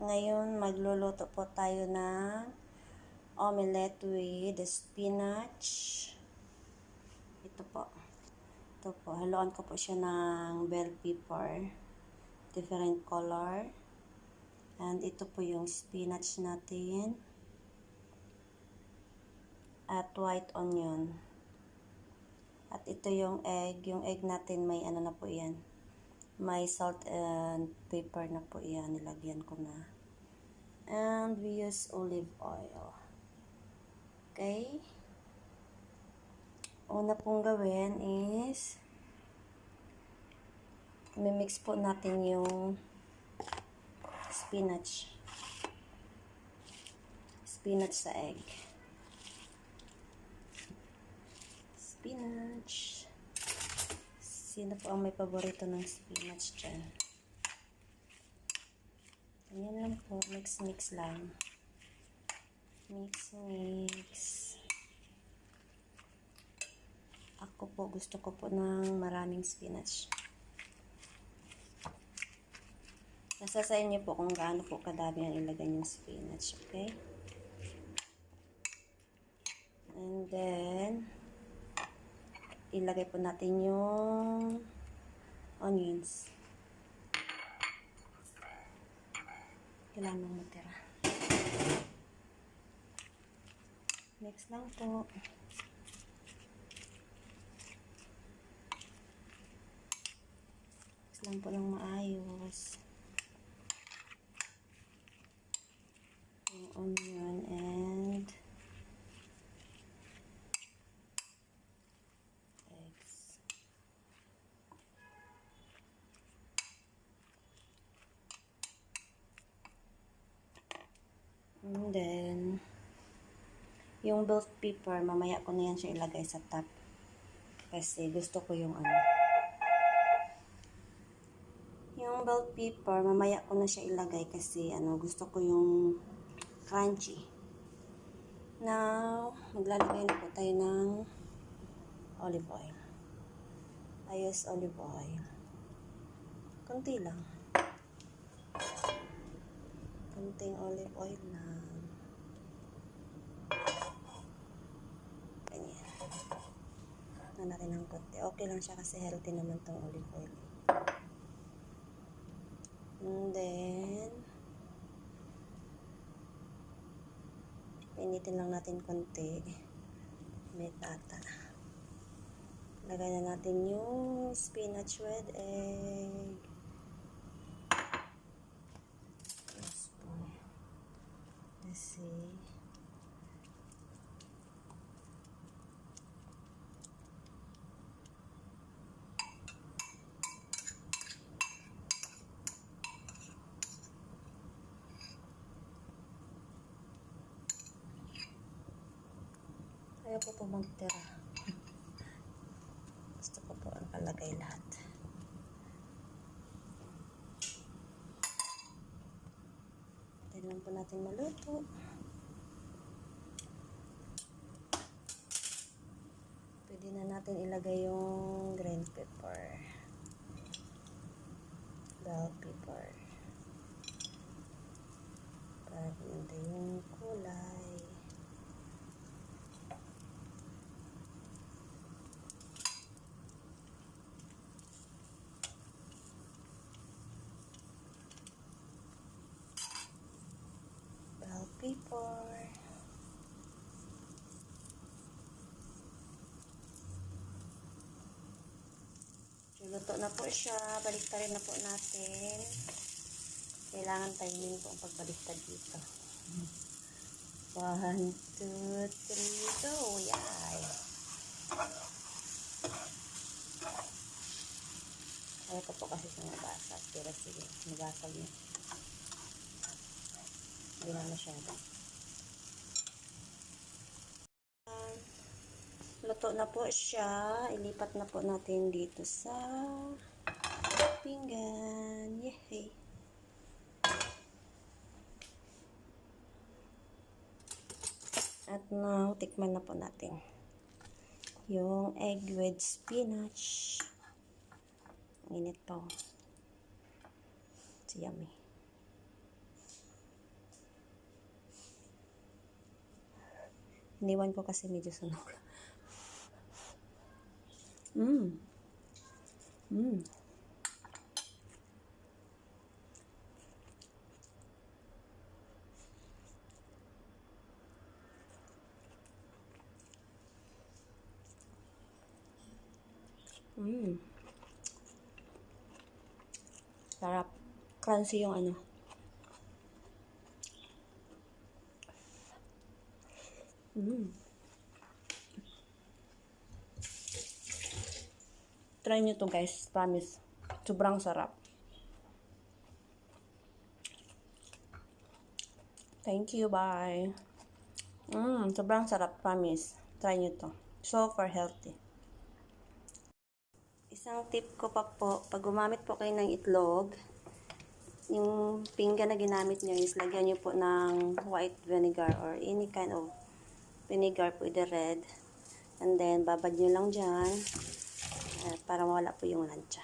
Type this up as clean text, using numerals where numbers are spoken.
Ngayon, magluluto po tayo ng omelette with the spinach. Ito po. Haluan ko po siya ng bell pepper. Different color. And ito po yung spinach natin. At white onion. At ito yung egg. Yung egg natin may ano na po yan. May salt and pepper na po yan. Nilagyan ko na. And we use olive oil. Okay. Una pong gawin is mimix po natin yung spinach. Spinach sa egg. Spinach. Sino po ang may paborito ng spinach dyan? Ganyan lang po. Mix lang. Mix. Ako po, gusto ko po ng maraming spinach. Nasa sa inyo po kung gaano po kadami ang ilagay yung spinach. Okay? And then, ilagay po natin yung onions. Kailangan mong matira. Mix lang po. Mix lang po ng maayos. Yung onion and eggs. And then, yung bell pepper, mamaya ko na yan siya ilagay sa top. Kasi gusto ko yung yung bell pepper, mamaya ko na siya ilagay kasi gusto ko yung crunchy. Now, maglalagay na po tayo ng olive oil. I use olive oil. Kunti lang. Kunting olive oil lang. Ganyan. Na natin ng konti. Okay lang siya kasi healthy naman tong olive oil. And then, pinitin lang natin konti. May tata. Lagay na natin yung spinach with egg. Let's see. Kaya po magtira. Gusto ko po nakalagay lahat. Tayo lang po natin maluto. Pwede na natin ilagay yung green pepper. Bell pepper. Para ganda yung kulay. Bell pepper. Luto na po siya. Baliktarin na po natin. Kailangan timing po ang pagbaliktad dito. 1, 2, 3, go! Yay! Ayaw ko po kasi sa nabasag. Pero sige, nabasag niya. Hindi na masyado. Luto na po siya. Ilipat na po natin dito sa pinggan. Yay! At now, tikman na po natin yung egg with spinach. Ang init pa. It's yummy. Iniwan ko kasi medyo sunog. Mmm. Mmm. Mmm. Sarap. Crunchy yung ano. Mmm. Try nyo to guys. Promise. Sobrang sarap. Thank you. Bye. Sobrang sarap. Promise. Try nyo to. Super healthy. Isang tip ko pa po, pag gumamit po kayo ng itlog, yung pinggan na ginamit nyo is lagyan nyo po ng white vinegar or any kind of vinegar, pwede red. And then, babad nyo lang dyan para mawala po yung lansa.